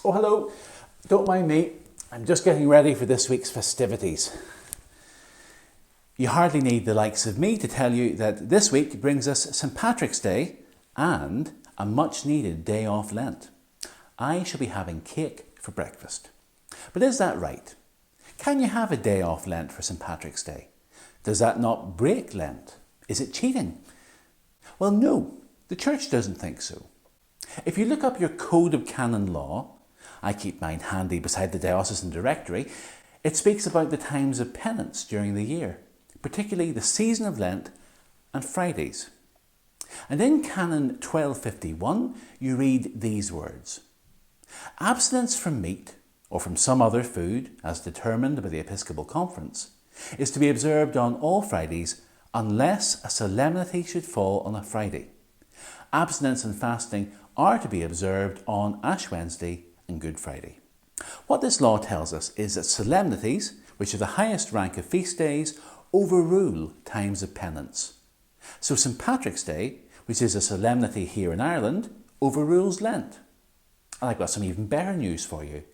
Oh, hello. Don't mind me. I'm just getting ready for this week's festivities. You hardly need the likes of me to tell you that this week brings us St. Patrick's Day and a much needed day off Lent. I shall be having cake for breakfast. But is that right? Can you have a day off Lent for St. Patrick's Day? Does that not break Lent? Is it cheating? Well, no, the Church doesn't think so. If you look up your Code of Canon Law, I keep mine handy beside the diocesan directory, it speaks about the times of penance during the year, particularly the season of Lent and Fridays. And in Canon 1251, you read these words: abstinence from meat or from some other food, as determined by the Episcopal Conference, is to be observed on all Fridays unless a solemnity should fall on a Friday. Abstinence and fasting are to be observed on Ash Wednesday and Good Friday. What this law tells us is that solemnities, which are the highest rank of feast days, overrule times of penance. So St. Patrick's Day, which is a solemnity here in Ireland, overrules Lent. And I've got some even better news for you.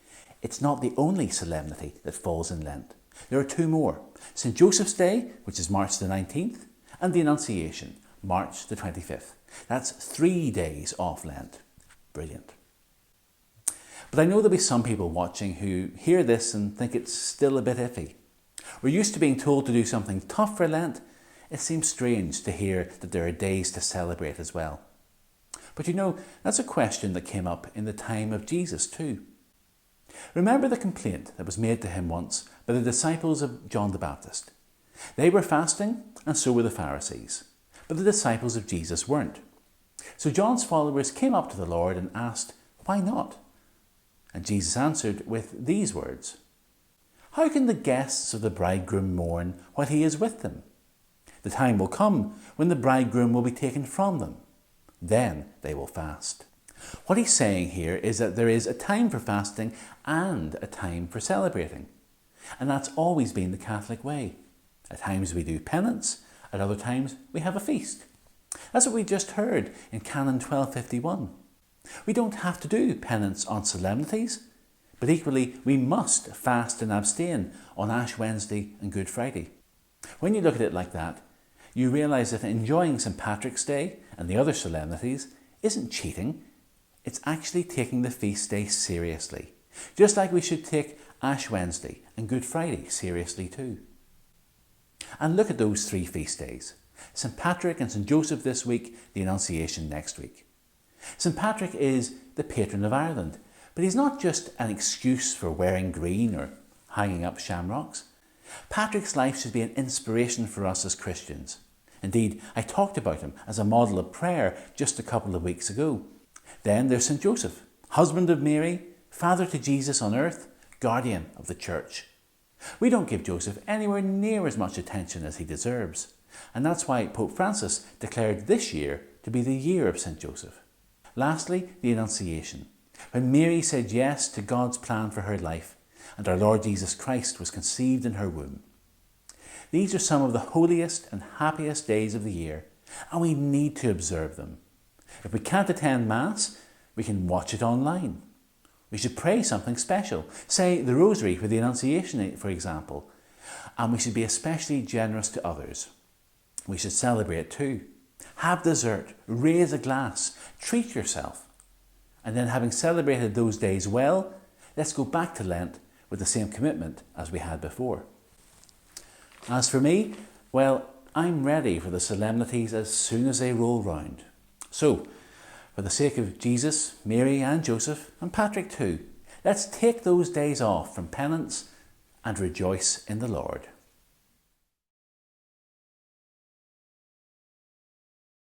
It's not the only solemnity that falls in Lent. There are two more: St. Joseph's Day, which is March the 19th, and the Annunciation, March the 25th. That's 3 days off Lent. Brilliant. But I know there'll be some people watching who hear this and think it's still a bit iffy. We're used to being told to do something tough for Lent. It seems strange to hear that there are days to celebrate as well. But you know, that's a question that came up in the time of Jesus too. Remember the complaint that was made to him once by the disciples of John the Baptist. They were fasting, and so were the Pharisees, but the disciples of Jesus weren't. So John's followers came up to the Lord and asked, "Why not?" And Jesus answered with these words: "How can the guests of the bridegroom mourn while he is with them? The time will come when the bridegroom will be taken from them. Then they will fast." What he's saying here is that there is a time for fasting and a time for celebrating. And that's always been the Catholic way. At times we do penance, at other times we have a feast. That's what we just heard in Canon 1251. We don't have to do penance on solemnities, but equally we must fast and abstain on Ash Wednesday and Good Friday. When you look at it like that, you realise that enjoying St. Patrick's Day and the other solemnities isn't cheating. It's actually taking the feast day seriously, just like we should take Ash Wednesday and Good Friday seriously too. And look at those 3 feast days: St. Patrick and St. Joseph this week, the Annunciation next week. St. Patrick is the patron of Ireland, but he's not just an excuse for wearing green or hanging up shamrocks. Patrick's life should be an inspiration for us as Christians. Indeed, I talked about him as a model of prayer just a couple of weeks ago. Then there's St. Joseph, husband of Mary, father to Jesus on earth, guardian of the Church. We don't give Joseph anywhere near as much attention as he deserves, and that's why Pope Francis declared this year to be the year of St. Joseph. Lastly, the Annunciation, when Mary said yes to God's plan for her life, and our Lord Jesus Christ was conceived in her womb. These are some of the holiest and happiest days of the year, and we need to observe them. If we can't attend Mass, we can watch it online. We should pray something special, say the Rosary for the Annunciation, for example, and we should be especially generous to others. We should celebrate too. Have dessert, raise a glass, treat yourself. And then, having celebrated those days well, let's go back to Lent with the same commitment as we had before. As for me, well, I'm ready for the solemnities as soon as they roll round. So, for the sake of Jesus, Mary and Joseph, and Patrick too, let's take those days off from penance and rejoice in the Lord.